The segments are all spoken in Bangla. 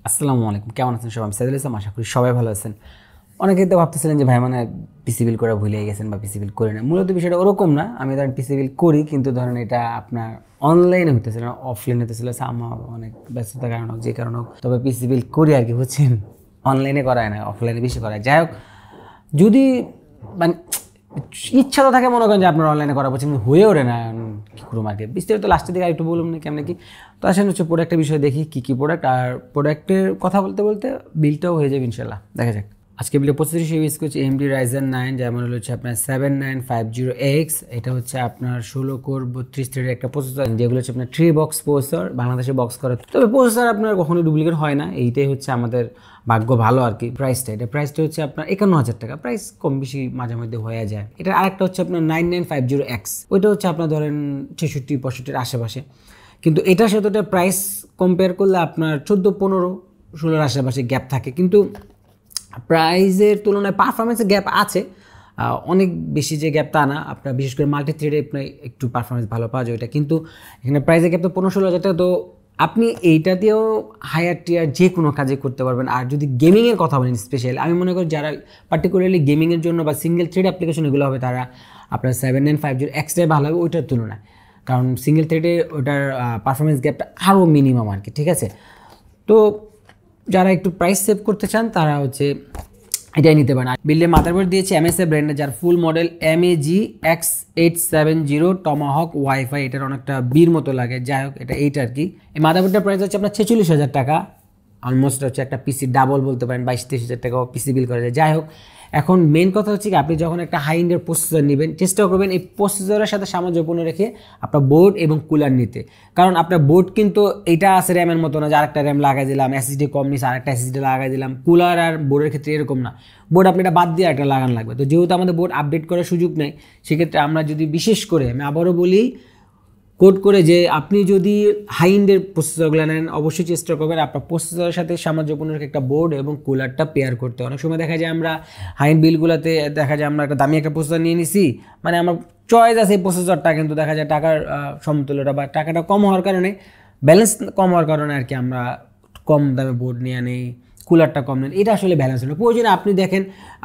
আসসালামু আলাইকুম, কেমন আছেন সবাই? আমি সাইদুল ইসলাম, আশা করি সবাই ভালো আছেন। অনেকেই তো ভাবতেছিলেন যে ভাই মানে পিসি বিল করে ভুলে গেছেন বা পিসি বিল করে না। মূলত বিষয়টা ওরকম না। আমি ধরেন পিসি বিল করি, কিন্তু ধরেন এটা আপনার অনলাইনে হইতেছিল না, অফলাইনে হতেছিল। আমার অনেক ব্যস্ততার কারণ হোক, যে কারণ হোক, তবে পিসি বিল করি আর কি, বুঝছেন। অনলাইনে করায় না, অফলাইনে বেশি করায়। যাই হোক, যদি মানে ইচ্ছা তো থাকে, মনে করেন যে আপনার অনলাইনে করা বলছেন, হয়ে ওঠে না, কী করুম আর কি। বিস্তারিত লাস্টের দিকে একটু বলুন না কেমন কি। তো আসেন হচ্ছে প্রোডাক্টের বিষয়ে দেখি কী কী প্রোডাক্ট, আর প্রোডাক্টের কথা বলতে বলতে বিলটাও হয়ে যাবে ইনশাল্লাহ। দেখা যাক। আজকে বিলে 25 ইউজ করছি AMD Ryzen 9, যেমন হচ্ছে আপনার 7950X। এটা হচ্ছে আপনার 16 কোর 32 থ্রেডের একটা প্রসেসর, যেগুলো হচ্ছে আপনার 3 বক্স প্রসেসর, বাংলাদেশে বক্স করে। তবে প্রসেসর আপনার কখনো ডুপ্লিকেট হয় না, এইটাই হচ্ছে আমাদের ভাগ্য ভালো আর কি। প্রাইসটা হচ্ছে আপনার 51,000 টাকা। প্রাইস কম বেশি মাঝে মধ্যে হয়ে যায়। এটা আরেকটা হচ্ছে আপনার 9950X, ওইটা হচ্ছে আপনার ধরেন 66-65-এর আশেপাশে। কিন্তু এটার সাথে ওটা প্রাইস কম্পেয়ার করলে আপনার 14-15-16 আশেপাশে গ্যাপ থাকে, কিন্তু প্রাইজের তুলনায় পারফরমেন্সের গ্যাপ আছে। অনেক বেশি যে গ্যাপ তা না। আপনার বিশেষ করে মাল্টি থ্রেডে আপনার একটু পারফরমেন্স ভালো পাওয়া যায় ওইটা, কিন্তু এখানে প্রাইজের গ্যাপ তো 15-16 হাজার টাকা। তো আপনি এইটা দিয়েও হায়ার টিয়ার যে কোনো কাজে করতে পারবেন। আর যদি গেমিংয়ের কথা বলেন স্পেশালি, আমি মনে করি যারা পার্টিকুলারলি গেমিংয়ের জন্য বা সিঙ্গেল থ্রেড অ্যাপ্লিকেশন এগুলো হবে, তারা আপনার 7950Xটাই ভালো হবে ওইটার তুলনায়। কারণ সিঙ্গেল থ্রেডে ওটার পারফরমেন্স গ্যাপটা আরও মিনিমাম আর কি, ঠিক আছে। তো যারা একটু প্রাইস সেভ করতে চান তারা হচ্ছে এটাই নিতে পারেন। বিল্ডের মাদারবোর্ড দিয়েছে MSI ব্র্যান্ডের, যার ফুল মডেল MAG-X870 টমাহক ওয়াইফাই। এটার অনেকটা বীর মতো লাগে। যাই হোক, এটা এইটা আর কি। এই মাদারবোর্ডটার প্রাইস হচ্ছে আপনার 46,000 টাকা। অলমোস্ট হচ্ছে একটা পিসি ডাবল বলতে পারেন, 22-23 হাজার টাকাও পিসি বিল করা যায়। যাই হোক, এখন মেন কথা হচ্ছে কি, আপনি যখন একটা হাই এন্ডের প্রসেসর নেবেন, চেষ্টা করবেন এই প্রসেসরের সাথে সামঞ্জস্যপূর্ণ রেখে আপনার বোর্ড এবং কুলার নিতে। কারণ আপনার বোর্ড কিন্তু এটা আছে র্যামের মতো না যে আরেকটা র্যাম লাগাই দিলাম, SSD কম নিচ্ছে আরেকটা SSD লাগাই দিলাম। কুলার আর বোর্ডের ক্ষেত্রে এরকম না, বোর্ড আপনি এটা বাদ দিয়ে একটা লাগান লাগবে। তো যেহেতু আমাদের বোর্ড আপডেট করার সুযোগ নেই, সেক্ষেত্রে আমরা যদি বিশেষ করে, আমি আবারও বলি কোড করে, যে আপনি যদি হাই এন্ডের প্রসেসরগুলো নেন, অবশ্যই চেষ্টা করবেন আপনার প্রসেসরের সাথে সামঞ্জস্যপূর্ণ একটা বোর্ড এবং কুলারটা পেয়ার করতে। অনেক সময় দেখা যায় আমরা হাই এন্ড বিলগুলোতে দেখা যায় আমরা একটা দামি একটা প্রসেসর নিয়ে নিছি, মানে আমার চয়েস আছে এই প্রসেসরটা, কিন্তু দেখা যায় টাকার সমতুল্যটা বা টাকাটা কম হওয়ার কারণে, ব্যালেন্স কম হওয়ার কারণে আর কি, আমরা কম দামে বোর্ড নিয়ে নেই, কুলারটা কম নেন। এটা আসলে ব্যালেন্স হলো। প্রয়োজনে আপনি দেখেন,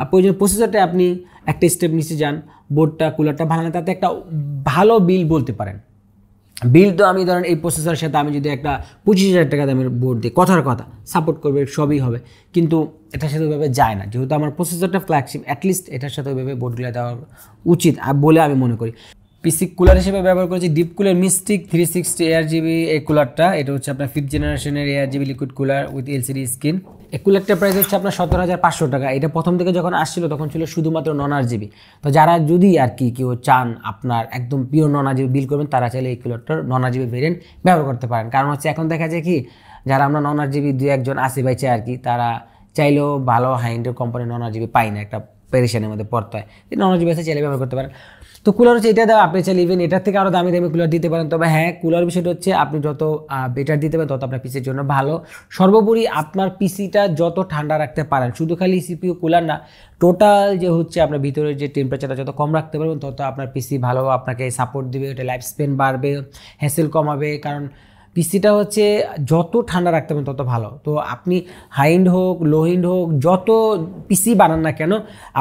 প্রয়োজনে প্রসেসরটা আপনি একটা স্টেপ নিচে যান, বোর্ডটা কুলারটা ভালো না, তাতে একটা ভালো বিল বলতে পারেন। বিল তো আমি ধরেন এই প্রসেসরের সাথে আমি যদি একটা 25,000 টাকা দামের বোর্ড দিই, কথার কথা সাপোর্ট করবে, সবই হবে, কিন্তু এটার সাথে ওইভাবে যায় না। যেহেতু আমার প্রসেসরটা ফ্ল্যাগশিপ, অ্যাটলিস্ট এটার সাথে ওইভাবে বোর্ডগুলো দেওয়া উচিত বলে আমি মনে করি। পিসি কুলার হিসেবে ব্যবহার করেছি ডিপ কুলার মিস্টিক 360 ARGB এই কুলারটা। এটা হচ্ছে আপনার 5th জেনারেশনের ARGB liquid cooler with LCD screen. এই কুলারটার প্রাইস হচ্ছে আপনার 17,500 টাকা। এটা প্রথম থেকে যখন আসছিল তখন ছিল শুধুমাত্র non-RGB। তো যারা যদি আর কি কেউ চান আপনার একদম পিওর non-RGB বিল করবেন, তারা চাইলে এই কুলারটার non-RGB ভেরিয়েন্ট ব্যবহার করতে পারেন। কারণ হচ্ছে এখন দেখা যায় কি, যারা আমরা non-RGB 2-1 আসি বাইছে আর কি, তারা চাইলেও ভালো হাই এন্ডের কোম্পানি non-RGB পাই না, একটা পেরেশানের মধ্যে পড়তে হয়। non-RGB আছে, চাইলে ব্যবহার করতে পারেন। তো কুলার হচ্ছে এটা দেওয়া, আপনি চাইলে ইভেন এটার থেকে আরও দামি দামি কুলার দিতে পারেন। তবে হ্যাঁ, কুলার বিষয়টা হচ্ছে আপনি যত বেটার দিতে পারেন তত আপনার পিসির জন্য ভালো। সর্বোপরি আপনার পিসিটা যত ঠান্ডা রাখতে পারেন, শুধু খালি CPU কুলার না, টোটাল যে হচ্ছে আপনার ভিতরের যে টেম্পারেচারটা যত কম রাখতে পারবেন, তত আপনার পিসি ভালো আপনাকে সাপোর্ট দিবে, ওটা লাইফ স্প্যান বাড়বে, হ্যাসেল কমাবে। কারণ পিসিটা হচ্ছে যত ঠান্ডা রাখতে পারেন তত ভালো। তো আপনি হাই এন্ড হোক, লো এন্ড হোক, যত পিসি বানান না কেন,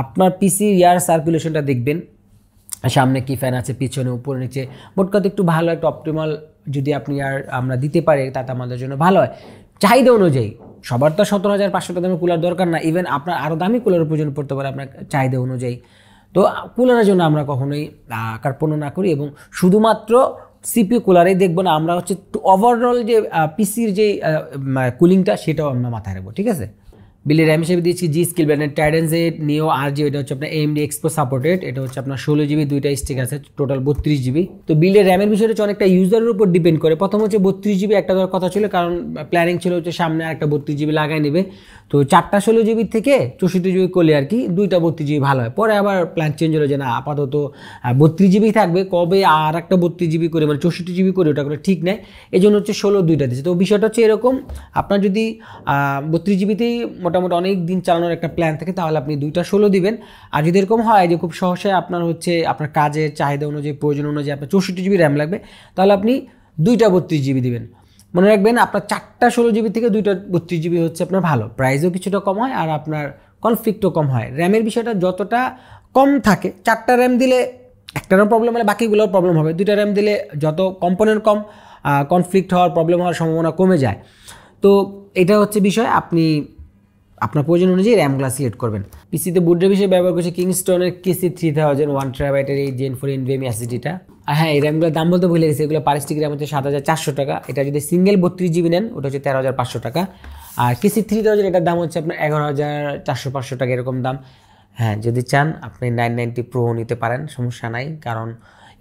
আপনার পিসি এয়ার সার্কুলেশনটা দেখবেন, সামনে কি ফ্যান আছে, পিছনে, উপরে, নিচে, মোট কথা একটু ভালো একটা অপটিমাল যদি আপনি আর আমরা দিতে পারি, তাতে আমাদের জন্য ভালো হয়। চাহিদা অনুযায়ী, সবার তো 17,500 টাকা দামের কুলার দরকার না, ইভেন আপনার আরও দামি কুলারের প্রয়োজন পড়তে পারে আপনার চাহিদা অনুযায়ী। তো কুলারের জন্য আমরা কখনোই কার্পণ্য না করি, এবং শুধুমাত্র CPU কুলারেই দেখবো না, আমরা হচ্ছে ওভারঅল যে পিসির যে কুলিংটা, সেটাও আমরা মাথায় রাখবো, ঠিক আছে। বিলের র্যাম হিসেবে দিয়েছি G-Skill ব্র্যান্ডের Trident Neo RG, এটা হচ্ছে আপনার AMD Expo সাপোর্টেড। এটা হচ্ছে আপনার 16GB, 2টা স্টিক আছে, টোটাল 32GB। তো বিলের র্যামের বিষয়টা হচ্ছে অনেকটা ইউজারের উপর ডিপেন্ড করে। প্রথম হচ্ছে 32GB একটা দেওয়ার কথা ছিল, কারণ প্ল্যানিং ছিল হচ্ছে সামনে একটা 32GB লাগাই নেবে। তো 4টা 16GB থেকে 64GB করলে আর কি 2টা 32GB ভালো হয়। পরে আবার প্ল্যান চেঞ্জ হলো যে না, আপাতত 32GB থাকবে, কবে আর একটা 32GB করে মানে 64GB করে ওটা করে ঠিক নেই, এই জন্য হচ্ছে 16 2টা দিচ্ছে। তো বিষয়টা হচ্ছে এরকম, আপনার যদি 32GBতেই মোটামুটি অনেক দিন চালানোর একটা প্ল্যান থাকে, তাহলে আপনি 2টা 16 দিবেন। আর যদি এরকম হয় যে খুব সহসায় আপনার হচ্ছে আপনার কাজের চাহিদা অনুযায়ী, প্রয়োজন অনুযায়ী আপনার 64GB র্যাম লাগবে, তাহলে আপনি 2টা 32GB দিবেন। মনে রাখবেন আপনার 4টা 16GB থেকে 2টা 32GB হচ্ছে আপনার ভালো, প্রাইসও কিছুটা কম হয় আর আপনার কনফ্লিক্টও কম হয়। র্যামের বিষয়টা যতটা কম থাকে, 4টা র্যাম দিলে একটারও প্রবলেম হলে বাকিগুলোর প্রবলেম হবে, 2টা র্যাম দিলে যত কম্পোনেন্ট কম কনফ্লিক্ট হওয়ার প্রবলেম হওয়ার সম্ভাবনা কমে যায়। তো এটা হচ্ছে বিষয়, আপনি আপনার প্রয়োজন অনুযায়ী র্যামগুলো সিলেক্ট করবেন। পিসিতে বুট ড্রাইভ হিসেবে ব্যবহার করছে কিংস্টনের KC3000 1TB এই Gen 4 NVMe SSD-টা। আর হ্যাঁ, এই র্যামগুলোর দাম বলতে ভুলে গেছি, এগুলো পারিস্টিক র্যাম হচ্ছে 7400 টাকা। এটা যদি সিঙ্গেল 32GB নেন ওটা হচ্ছে 13500 টাকা। আর KC3000 এটার দাম হচ্ছে আপনার 11400-500 টাকা এরকম দাম। হ্যাঁ, যদি চান আপনি 990 Pro নিতে পারেন, সমস্যা নাই, কারণ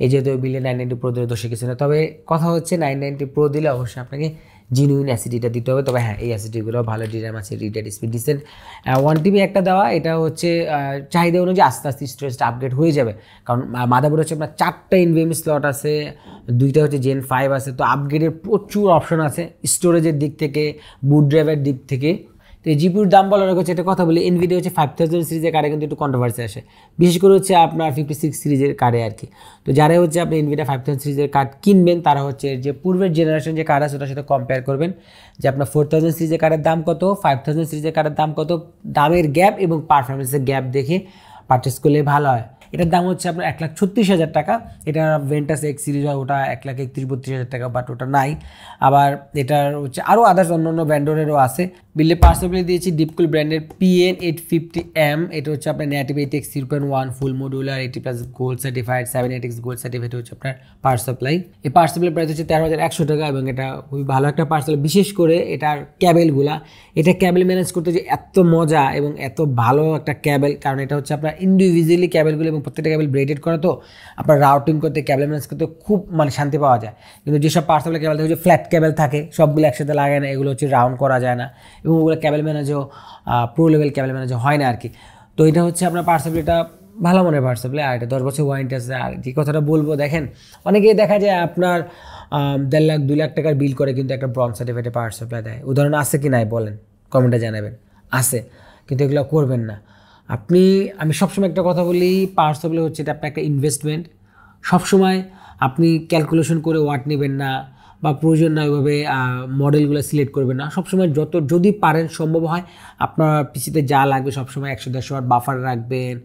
এই যেহেতু বিলে 990 Pro দিলে দোষে কিছু না। তবে কথা হচ্ছে 990 Pro দিলে অবশ্যই আপনাকে জিনুইন SSD-টা দিতে হবে। তবে হ্যাঁ, এই SSD-গুলো ভালো, DRAM আছে, রিড স্পিড ডিসেন্ট, 1TB একটা দেওয়া, এটা হচ্ছে চাহিদা অনুযায়ী আস্তে আস্তে স্টোরেজটা আপগ্রেড হয়ে যাবে। কারণ মাদারবোর্ড হচ্ছে আপনার 4টা NVMe স্লট আছে, 2টা হচ্ছে Gen 5 আছে, তো আপগ্রেডের প্রচুর অপশন আছে স্টোরেজের দিক থেকে, বুট ড্রাইভের দিক থেকে। তো এই জিপিউর দাম বলার হচ্ছে একটা কথা বলি, NVIDIA হচ্ছে 5000 সিরিজের কার্ডে কিন্তু একটু কন্ট্রোভার্সি আসে, বিশেষ করে হচ্ছে আপনার 56 সিরিজের কার্ডে আর কি। তো যারা হচ্ছে আপনি NVIDIA 5000 সিরিজের কার্ড কিনবেন তারা হচ্ছে যে পূর্বের জেনারেশন যে কার্ড আছে ওটার সাথে কম্পেয়ার করবেন যে আপনার 4000 সিরিজের কার্ডের দাম কত, 5000 সিরিজের কার্ডের দাম কত, দামের গ্যাপ এবং পারফরমেন্সের গ্যাপ দেখে পারচেস করলে ভালো হয়। এটার দাম হচ্ছে আপনার 1,36,000 টাকা। এটা ভেন্টাস X সিরিজ হয়, ওটা 1,31,32,000 টাকা, বাট ওটা নাই। আবার এটার হচ্ছে আরও আদার্স অন্য ব্র্যান্ডেরও আছে। বিলে পার্সেবলি দিয়েছি ডিপকুল ব্র্যান্ডের PN850M। এটা হচ্ছে আপনার নেটিভ ATX 3.1 full modular 80+ gold certified, 7ATX gold certified হচ্ছে আপনার পাওয়ার সাপ্লাই। এই পাওয়ার সাপ্লাই প্রাইস হচ্ছে 13,100 টাকা এবং এটা খুবই ভালো একটা পাওয়ার সাপ্লাই। বিশেষ করে এটার ক্যাবেলগুলা, এটা ক্যাবেল ম্যানেজ করতে যে এত মজা এবং এত ভালো একটা ক্যাবেল, কারণ এটা হচ্ছে আপনার ইন্ডিভিজুয়ালি ক্যাবেলগুলো এবং প্রত্যেকটা ক্যাবেল ব্রেডেড করা, তো আপনার রাউটিং করতে, ক্যাবেল ম্যানেজ করতে খুব শান্তি পাওয়া যায়। কিন্তু যেসব পাওয়ার সাপ্লাই ক্যাবেল থাকে, যে ফ্ল্যাট ক্যাবেল থাকে, সবগুলো একসাথে লাগায় না, এগুলো হচ্ছে রাউন্ড করা যায় না এবং ওগুলো ক্যাবেল ম্যানেজও প্রো লেভেল ক্যাবেল ম্যানেজও হয় না আর কি। তো এটা হচ্ছে আপনার পাওয়ার সাপ্লাইটা ভালো মনে পাওয়ার সাপ্লাই, আর এটা 10 বছর ওয়ারেন্টি আছে। আর যে কথাটা বলবো, দেখেন অনেকেই দেখা যায় আপনার 1.5 লাখ 2 লাখ টাকার বিল করে কিন্তু একটা ব্রঞ্জ সার্টিফাইডে পাওয়ার সাপ্লাই দেয়। উদাহরণ আছে কি নাই বলেন, কমেন্টে জানাবেন। আছে, কিন্তু এগুলো করবেন না। আমি সবসময় একটা কথা বলি, পাওয়ার সাপ্লাই হচ্ছে এটা আপনার একটা ইনভেস্টমেন্ট। সবসময় আপনি ক্যালকুলেশন করে ওয়াট নেবেন না বা প্রয়োজন না ওইভাবে মডেলগুলো সিলেক্ট করবেন না। সবসময় যদি পারেন, সম্ভব হয় আপনার পিসিতে যা লাগবে সবসময় 100-150 ওয়াট বাফার রাখবেন।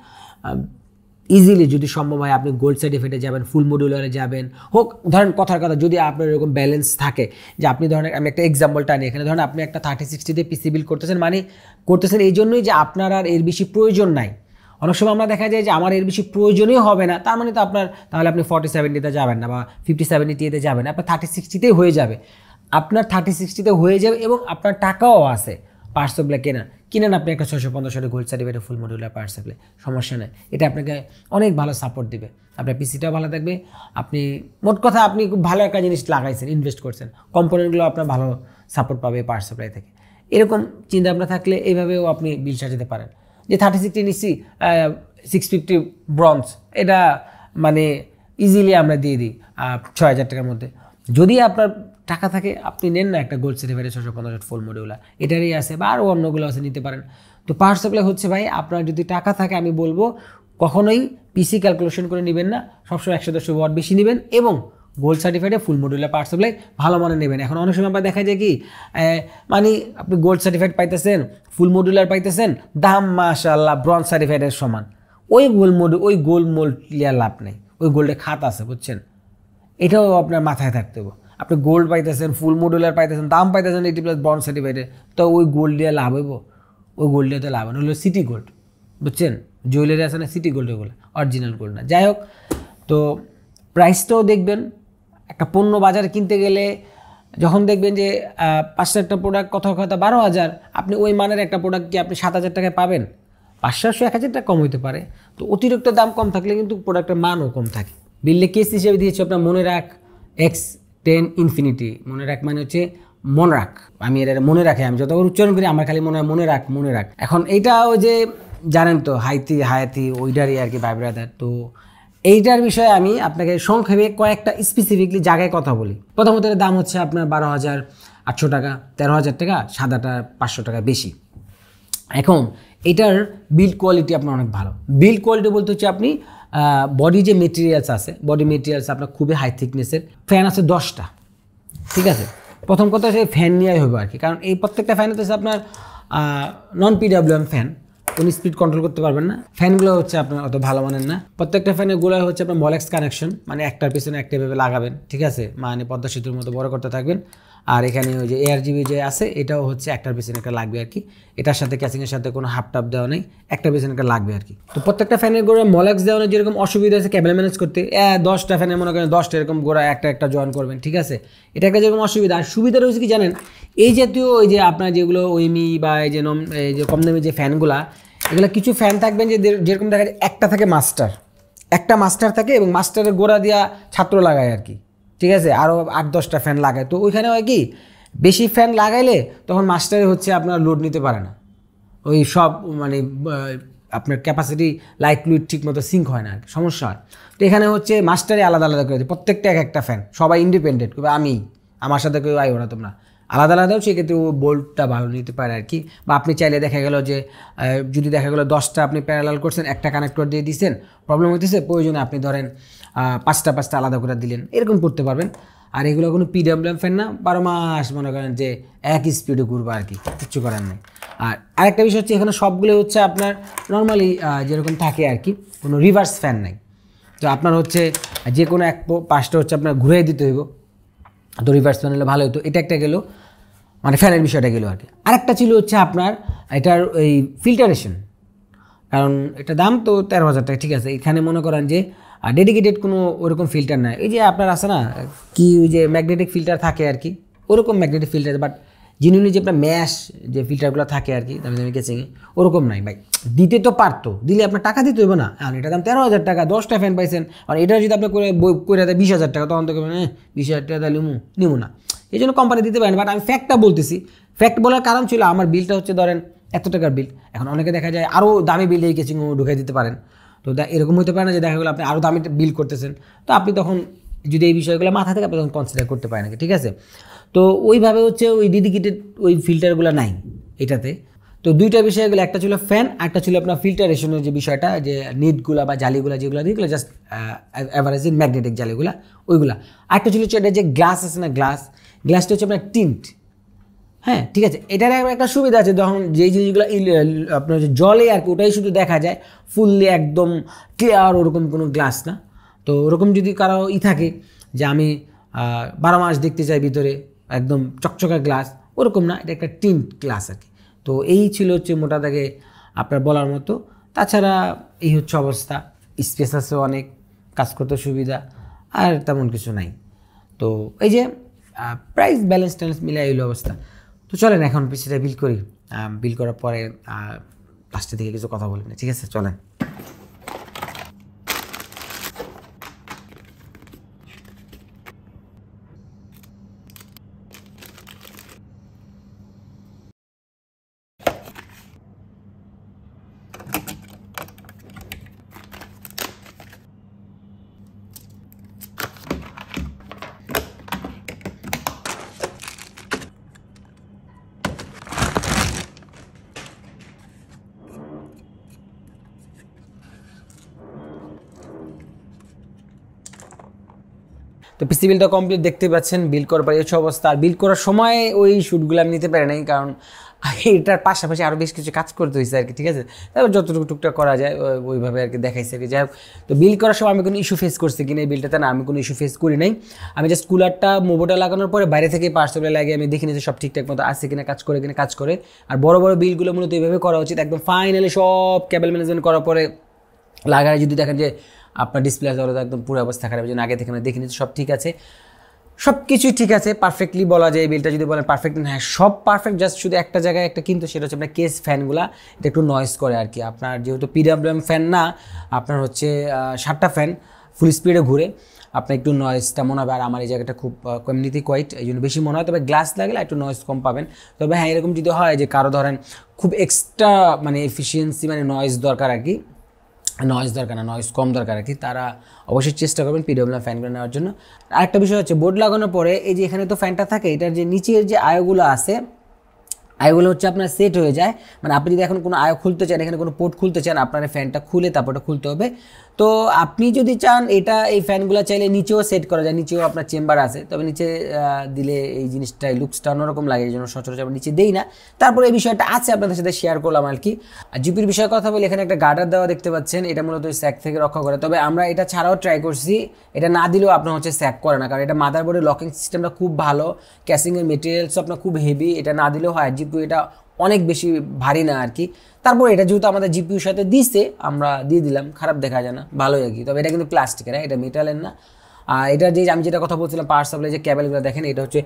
ইজিলি যদি সম্ভব হয় আপনি গোল্ড সার্টিফাইডে যাবেন, ফুল মডুলারে যাবেন। হোক, ধরেন কথার কথা, যদি আপনার এরকম ব্যালেন্স থাকে যে আপনি ধরেন, আমি একটা এক্সাম্পলটা নিই এখানে, ধরেন আপনি একটা 3060 পিসি বিল করতেছেন, মানে করতেছেন এই জন্যই যে আপনার আর এর বেশি প্রয়োজন নাই। অনেক সময় আমরা দেখা যায় যে আমার এর বেশি প্রয়োজনই হবে না, তার মানে তো তাহলে আপনি 4070-তে যাবেন না বা 5070-তে যাবেন, আপনার 3060-তেই হয়ে যাবে। আপনার 3060-তে হয়ে যাবে এবং আপনার টাকাও আছে পাওয়ার সাপ্লাই কিনেন আপনি একটা 650 গোল্ড সার্টিফাইডে ফুল মডুলার পাওয়ার সাপ্লাই, সমস্যা নেই। এটা আপনাকে অনেক ভালো সাপোর্ট দিবে, আপনার পিসিটাও ভালো থাকবে। আপনি মোট কথা আপনি খুব ভালো একটা জিনিস লাগাইছেন, ইনভেস্ট করছেন, কম্পোনেন্টগুলো আপনার ভালো সাপোর্ট পাবে পাওয়ার সাপ্লাই থেকে। এরকম চিন্তা ভাবনা থাকলে এইভাবেও আপনি বিল সাজাতে পারেন। যে 3060 নিচ্ছি 650 ব্রঞ্জ, এটা মানে ইজিলি আমরা দিয়ে দিই 6,000 টাকার মধ্যে। যদি আপনার টাকা থাকে আপনি নেন না একটা গোল্ড সার্টিফাইডে 650 ফুল মডিউলার, এটারই আছে বা আরও অন্যগুলো আছে, নিতে পারেন। তো পাওয়ার সাপ্লাই হচ্ছে ভাই, আপনার যদি টাকা থাকে আমি বলবো কখনোই পিসি ক্যালকুলেশন করে নেবেন না, সবসময় 110 ওয়াট বেশি নেবেন এবং গোল্ড সার্টিফাইডে ফুল মডিউলার পাওয়ার সাপ্লাই ভালো মানে নেবেন। এখন অনেক সময় আমরা দেখা যায় কি, মানে আপনি গোল্ড সার্টিফাইড পাইতেছেন, ফুল মডিউলার পাইতেছেন, দাম মাশাআল্লাহ ব্রঞ্জ সার্টিফাইডের সমান। ওই গোল্ড মোল্ড লিয়ার লাভ নেই, ওই গোল্ডে খাত আছে, বুঝছেন? এটাও আপনার মাথায় থাকতে হবে। আপনি গোল্ড পাইতেছেন, ফুল মডুলার পাইতেছেন, দাম পাইতেছেন 80+ ব্রঞ্জ সার্টিফাইডে, তো ওই গোল্ড দিয়ে লাভ হইব? ওই গোল্ড দিয়ে তো লাভ হলো সিটি গোল্ড, বুঝছেন? জুয়েলারি আছে না সিটি গোল্ড, ওগুলো অরিজিনাল গোল্ড না। যাই হোক, তো প্রাইসটাও দেখবেন। একটা পণ্য বাজারে কিনতে গেলে যখন দেখবেন যে 500 একটা প্রোডাক্ট কথা 12,000, আপনি ওই মানের একটা প্রোডাক্ট কি আপনি 7,000 টাকায় পাবেন? 500-1,000 টাকা কম হইতে পারে। তো অতিরিক্ত দাম কম থাকলে কিন্তু প্রোডাক্টের মানও কম থাকে। বিল্লে কেস হিসেবে দিয়েছি আপনার মনে রাখ X10 ইনফিনিটি। মনে রাখ মানে হচ্ছে মনে রাখ, আমি এটা মনে রাখি, আমি যতবার উচ্চারণ করি আমার খালি মনে হয় মনে রাখ। এখন এইটা ওই যে জানেন তো হায়াতি ওইটারই আর কি ভাই ব্রাদার। তো এইটার বিষয়ে আমি আপনাকে সংক্ষেপে কয়েকটা স্পেসিফিকলি জায়গায় কথা বলি। প্রথমত এর দাম হচ্ছে আপনার 12,800 টাকা, 13,000 টাকা, সাদাটা 500 টাকা বেশি। এখন এটার বিল্ড কোয়ালিটি আপনার অনেক ভালো। বিল্ড কোয়ালিটি বলতে হচ্ছে আপনি বডি যে মেটেরিয়ালস আছে, বডি মেটেরিয়ালস আপনার খুবই হাই থিকনেসের। ফ্যান আছে 10টা, ঠিক আছে? প্রথম কথা হচ্ছে ফ্যান নিয়েই হবে আর কি, কারণ এই প্রত্যেকটা ফ্যান হচ্ছে আপনার নন পিডাব্লিউএম ফ্যান, কোনো স্পিড কন্ট্রোল করতে পারবেন না। ফ্যানগুলো হচ্ছে আপনার অত ভালো মানের না। প্রত্যেকটা ফ্যানের গুলো হচ্ছে আপনার মলেক্স কানেকশন, মানে একটার পিছনে একটা ভেবে লাগাবেন, ঠিক আছে, মানে পদ্মা সেতুর মতো বড় করতে থাকবেন। আর এখানে ওই যে ARGB যে আছে এটাও হচ্ছে একটার পিছনে একটা লাগবে আর কি, এটার সাথে ক্যাসিংয়ের সাথে কোনো হাফ টাপ দেওয়া নেই, একটার পিছনে একটা লাগবে আর কি। তো প্রত্যেকটা ফ্যানের গোড়া মলেক্স দেওয়ানোর যেরকম অসুবিধা আছে ক্যাবেল ম্যানেজ করতে, 10টা ফ্যানের মনে করেন 10টা এরকম গোড়া একটা একটা জয়েন করবেন, ঠিক আছে, এটা একটা যেরকম অসুবিধা। আর সুবিধা রয়েছে কি জানেন, এই জাতীয় ওই যে আপনার যেগুলো ওইমি বা এই যে কম দামি যে ফ্যানগুলা, এগুলো কিছু ফ্যান থাকবেন যে যেরকম দেখা যায় একটা থাকে মাস্টার, একটা মাস্টার থাকে এবং মাস্টারের গোড়া দিয়া ছাত্র লাগায় আর কি, ঠিক আছে, আরও 8-10টা ফ্যান লাগায়। তো ওইখানে হয় কি, বেশি ফ্যান লাগাইলে তখন মাস্টারে হচ্ছে আপনার লোড নিতে পারে না, ওই সব মানে আপনার ক্যাপাসিটি লাইট ফ্লুইড ঠিক মতো সিঙ্ক হয় না, সমস্যা হয়। তো এখানে হচ্ছে মাস্টারে আলাদা আলাদা করে প্রত্যেকটা এক একটা ফ্যান, সবাই ইন্ডিপেন্ডেন্ট, আমি আমার সাথে কেউ আই ওরা তোমরা আলাদা আলাদাও, সেক্ষেত্রে ও বোল্টটা ভালো নিতে পারে আর কি। বা আপনি চাইলে দেখা গেল যে যদি দেখা গেলো 10টা আপনি প্যারালাল করছেন, একটা কানেক্টর দিয়ে দিচ্ছেন, প্রবলেম হইতেছে, প্রয়োজনে আপনি ধরেন 5টা আলাদা করে দিলেন, এরকম করতে পারবেন। আর এগুলো কোনো পিডাব্লিউএম ফ্যান না, 12 মাস মনে করেন যে এক স্পিডে ঘুরবে আর কি, কিচ্ছু করার নেই। আর আরেকটা বিষয় হচ্ছে এখানে সবগুলো হচ্ছে আপনার নর্মালি যেরকম থাকে আর কি, কোনো রিভার্স ফ্যান নাই। তো আপনার হচ্ছে যে কোনো এক পাশটা হচ্ছে আপনার ঘুরিয়ে দিতে হইব, তো রিভার্স ফ্যান হলে ভালো হতো। এটা একটা গেল, মানে ফ্যানের বিষয়টা গেল আর কি। আরেকটা ছিল হচ্ছে আপনার এটার এই ফিল্টারেশন, কারণ এটা দাম তো 13,000 টাকা, ঠিক আছে, এখানে মনে করেন যে ডেডিকেটেড কোনো ওরকম ফিল্টার নাই। এই যে আপনার আছে না কি ওই যে ম্যাগনেটিক ফিল্টার থাকে আর কি, ওরকম ম্যাগনেটিক ফিল্টার, বাট জিনুইনলি যে আপনার ম্যাশ যে ফিল্টারগুলো থাকে আর কি দামি দামি কেসিংয়ে, ওরকম নাই ভাই। দিতে তো পারতো, দিলে আপনার টাকা দিতে হবে না, আর এটা দাম 13,000 টাকা, 10টা ফ্যান পাইছেন। আর এটা যদি আপনি করে দেয় 20,000 টাকা, তখন তো 20,000 টাকা তাহলে নিবো না, এই জন্য কোম্পানি দিতে পারেন। বাট আমি ফ্যাক্টটা বলতেছি, ফ্যাক্ট বলার কারণ ছিল আমার বিলটা হচ্ছে ধরেন এত টাকার বিল, এখন অনেকে দেখা যায় আরও দামি বিল এই কেসিং ঢুকে দিতে পারেন। তো এরকম হতে পারে না যে দেখা গেলো আপনি আরও দামি বিল করতেছেন, তো আপনি তখন যদি এই বিষয়গুলো মাথা থেকে আপনি তখন কনসিডার করতে পারেন নাকি, ঠিক আছে। তো ওইভাবে হচ্ছে ওই ডেডিকেটেড ওই ফিল্টারগুলো নাই এটাতে। তো দুইটা বিষয়গুলো, একটা ছিল ফ্যান, একটা ছিল আপনার ফিল্টারেশনের যে বিষয়টা, যে নিটগুলা বা জালিগুলা যেগুলো দিয়েগুলো জাস্ট অ্যাভারেজ ম্যাগনেটিক জালিগুলা ওইগুলা। আরেকটা ছিল হচ্ছে এটা যে গ্লাস আছে না, গ্লাসটা হচ্ছে আপনার টিন্ট, হ্যাঁ ঠিক আছে। এটার একটা সুবিধা আছে, যখন যেই জিনিসগুলো আপনার জলে আর কি ওটাই শুধু দেখা যায়, ফুললি একদম ক্লিয়ার ওরকম কোনো গ্লাস না। তো ওরকম যদি কারো থাকে যে আমি 12 মাস দেখতে চাই ভিতরে একদম চকচকা গ্লাস, ওরকম না, এটা একটা টিন্ট গ্লাস আর কি। তো এই ছিল হচ্ছে মোটা দাগে আপনার বলার মতো। তাছাড়া এই হচ্ছে অবস্থা, স্পেস আছে অনেক, কাজ করতে সুবিধা, আর তেমন কিছু নাই। তো এই যে প্রাইস ব্যালেন্স ট্যালেন্স মিলে এই অবস্থা। তো চলেন এখন পিসিটা বিল করি, বিল করার পরে লাস্টের দিকে কিছু কথা বলবেন, ঠিক আছে, চলেন। তো পিসি বিলটা কমপ্লিট দেখতে পাচ্ছেন, বিল করার পর এই অবস্থা। আর বিল করার সময় ওই শ্যুটগুলো আমি নিতে পারি নাই, কারণ এটার পাশাপাশি আরও বেশ কিছু কাজ করতে হয়েছে আর কি, ঠিক আছে। তারপর যতটুকু টুকটাক করা যায় ওইভাবে আর কি দেখাইছে আর কি। যাই হোক, তো বিল করার সময় আমি কোনো ইস্যু ফেস করছি কিনা এই বিলটাতে, না আমি কোনো ইস্যু ফেস করি নাই। আমি জাস্ট কুলারটা মোবোটা লাগানোর পরে বাইরে থেকে পার্সেলে লাগিয়ে আমি দেখে নিয়েছি সব ঠিকঠাক মতো আছে কিনা, কাজ করে কিনা, কাজ করে। আর বড় বড় বিলগুলো মূলত এইভাবে করা উচিত, একদম ফাইনালি সব কেবল ম্যানেজমেন্ট করার পরে লাগায় যদি দেখেন যে আপনার ডিসপ্লে আছে, একদম পুরো অবস্থা খারাপ, জন্য আগে থেকে আমরা দেখে নিচ্ছি সব ঠিক আছে, সব কিছুই ঠিক আছে, পারফেক্টলি বলা যায়। এই বিলটা যদি বলেন পারফেক্ট, হ্যাঁ সব পারফেক্ট, জাস্ট শুধু একটা জায়গায় একটা কিন্তু, সেটা হচ্ছে আপনার কেস ফ্যানগুলা এটা একটু নয়েজ করে আর কি। আপনার যেহেতু পিডাব্লিউএম ফ্যান না, আপনার হচ্ছে 7টা ফ্যান ফুল স্পিডে ঘুরে, আপনার একটু নয়েজটা মনে হবে। আর আমার এই জায়গাটা খুব কমিউনিটি কোয়াইট, এই জন্য বেশি মনে হয়, তবে গ্লাস লাগলে একটু নয়েজ কম পাবেন। তবে হ্যাঁ এরকম যদি হয় যে কারো ধরেন খুব এক্সট্রা মানে এফিসিয়েন্সি মানে নয়েজ দরকার আর কি, নয়েজ দরকার না, নয়েজ কম দরকার আর কি, তারা অবশ্যই চেষ্টা করবেন পিডাব্লিউএম ফ্যানগুলো নেওয়ার জন্য। আরেকটা বিষয় হচ্ছে বোর্ড লাগানোর পরে এই যে এখানে তো ফ্যানটা থাকে, এটার যে নিচের যে আয়োগুলো আছে, আয়গুলো হচ্ছে আপনার সেট হয়ে যায়, মানে আপনি যদি এখন কোনো আয় খুলতে চান, এখানে কোনো পোর্ট খুলতে চান, আপনার ফ্যানটা খুলে তারপরটা খুলতে হবে। তো আপনি যদি চান এটা এই ফ্যানগুলো চাইলে নিচেও সেট করা যায়, নিচেও আপনার চেম্বার আছে, তবে নিচে দিলে এই জিনিসটাই লুকসটা অন্যরকম লাগে, এই জন্য সচরাচর আমরা নিচে দেই না। তারপরে এই বিষয়টা আছে আপনাদের সাথে শেয়ার করলাম আর কি। আর জিপির বিষয়ে কথা বলি, এখানে একটা গার্ডার দেওয়া দেখতে পাচ্ছেন, এটা মূলত স্যাক থেকে রক্ষা করে। তবে আমরা এটা ছাড়াও ট্রাই করছি, এটা না দিলেও আপনার হচ্ছে স্যাক করে না, কারণ এটা মাদারবোর্ডের লকিং সিস্টেমটা খুব ভালো, ক্যাসিংয়ের মেটেরিয়ালস আপনার খুব হেভি, এটা না দিলেও হয়। জিপি এটা অনেক বেশি ভারী না আর কি। তারপর এটা যেহেতু আমাদের জিপিউর সাথে দিছে, আমরা দিয়ে দিলাম, খারাপ দেখা যায় না, ভালোই আর কি। তবে এটা কিন্তু প্লাস্টিকের, এটা মেটালের না। আর এটা যে আমি যেটা কথা বলছিলাম পাওয়ার সাপ্লাই যে ক্যাবেলগুলো দেখেন, এটা হচ্ছে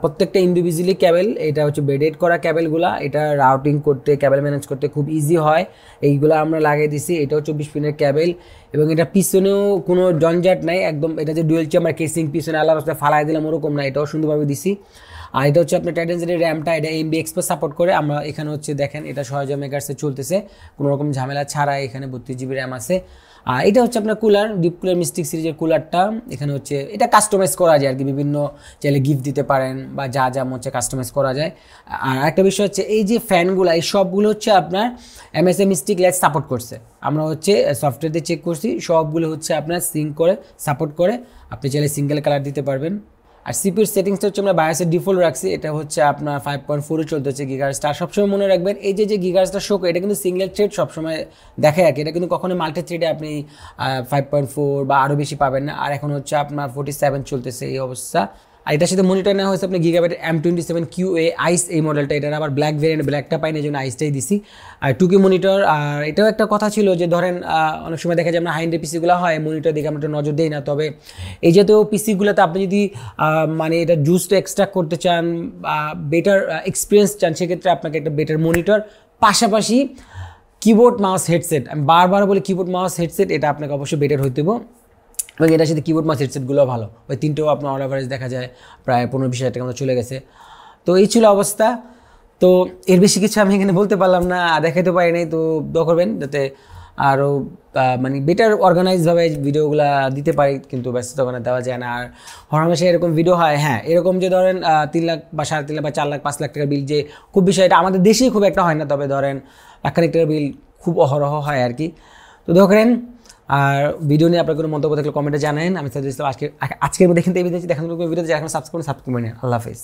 প্রত্যেকটা ইন্ডিভিজুয়ালি ক্যাবেল, এটা হচ্ছে বেডেড করা ক্যাবেলগুলো, এটা রাউটিং করতে, ক্যাবেল ম্যানেজ করতে খুব ইজি হয়। এইগুলো আমরা লাগিয়ে দিছি, এটাও 24 পিনের ক্যাবেল, এবং এটা পিছনেও কোনো জঞ্জাট নাই একদম। এটা যে ডুয়েল চেম্বার কেসিং, পিছনে আলাদা রাস্তায় ফালাই দিলাম ওরকম না, এটাও সুন্দরভাবে দিছি। আর এটা হচ্ছে আপনার টাইটেনসের র্যামটা, এটা এমবি এক্সপ্রেস সাপোর্ট করে। আমরা এখানে হচ্ছে দেখেন এটা 6000 মেগাহার্টজে চলতেছে, কোনো রকম ঝামেলা ছাড়া। এখানে 32 জিবি র্যাম আছে। আর এটা হচ্ছে আপনার কুলার, ডিপ কুলার মিস্টিক সিরিজের কুলারটা। এখানে হচ্ছে এটা কাস্টমাইজ করা যায় আর কি, বিভিন্ন চাইলে গিফট দিতে পারেন বা যা যা হচ্ছে কাস্টমাইজ করা যায়। আর একটা বিষয় হচ্ছে এই যে ফ্যানগুলো, এই সবগুলো হচ্ছে আপনার এমএসএ মিস্টিক লাইট সাপোর্ট করছে। আমরা হচ্ছে সফটওয়্যার দিয়ে চেক করছি, সবগুলো হচ্ছে আপনার সিঙ্ক করে সাপোর্ট করে। আপনি চাইলে সিঙ্গেল কালার দিতে পারবেন। আর সিপিউর সেটিংসটা হচ্ছে আমরা বায়োসের ডিফল্ট রাখছি, এটা হচ্ছে আপনার 5.4 চলতে হচ্ছে গিগাহার্টজ। আর সবসময় মনে রাখবেন এই যে গিগাহার্টজটা শো করে, এটা কিন্তু সিঙ্গেল থ্রেড সবসময় দেখায় আর কি, এটা কিন্তু কখনোই মাল্টি থ্রেডে আপনি 5.4 বা আরও বেশি পাবেন না। আর এখন হচ্ছে আপনার 47 চলতেছে এই অবস্থা। আর এটার সাথে মনিটর নেওয়া হয়েছে আপনি গিগাবাইটের M27QA আইস, এই মডেলটা। এটার আবার ব্ল্যাক ভেরিয়েন্ট, ব্ল্যাকটা পাইনি, এই জন্য আইসটাই দিছি। আর 2K মনিটর। আর এটাও একটা কথা ছিল যে ধরেন অনেক সময় দেখা যায় আমরা হাই এন্ডের পিসিগুলো হয় মনিটর দিকে আমরা নজর দিই না, তবে এই জাতীয় পিসিগুলোতে আপনি যদি মানে এটা জুসটা এক্সট্রাক্ট করতে চান বা বেটার এক্সপিরিয়েন্স চান, সেক্ষেত্রে আপনাকে একটা বেটার মনিটর, পাশাপাশি কিবোর্ড মাউস হেডসেট, আমি বারবার বলি কিবোর্ড মাউস হেডসেট, এটা আপনাকে অবশ্যই বেটার হইতে হবে। এবং এটার সাথে কিবোর্ড মাউস হেডসেটগুলো ভালো, ওই তিনটেও আপনার অল এভারেজ দেখা যায় প্রায় 15-20 হাজার টাকা মতো চলে গেছে। তো এই ছিল অবস্থা। তো এর বেশি কিছু আমি এখানে বলতে পারলাম না, দেখাইতে পারি নাই। তো দোয়া করবেন যাতে আরও মানে বেটার অর্গানাইজভাবে ভিডিওগুলো দিতে পারি, কিন্তু ব্যস্ততা ওখানে দেওয়া যায় না। আর হরহামেশা এরকম ভিডিও হয়, হ্যাঁ এরকম যে ধরেন 3 লাখ বা 3.5 লাখ বা 4 লাখ 5 লাখ টাকার বিল, যে খুব বিষয় এটা আমাদের দেশেই খুব একটা হয় না, তবে ধরেন লাখ-খানিক টাকার বিল খুব অহরহ হয় আর কি। তো দোয়া করেন। আর ভিডিও নিয়ে আপনার কোনো মন্তব্য থাকলে কমেন্টে জানান। আমি সাজেস্ট আজকের মধ্যে কিন্তু এই ভিডিও দেখানোর ভিডিও যারা এখন সাবস্ক্রাইব করেন, আল্লাহ হাফেজ।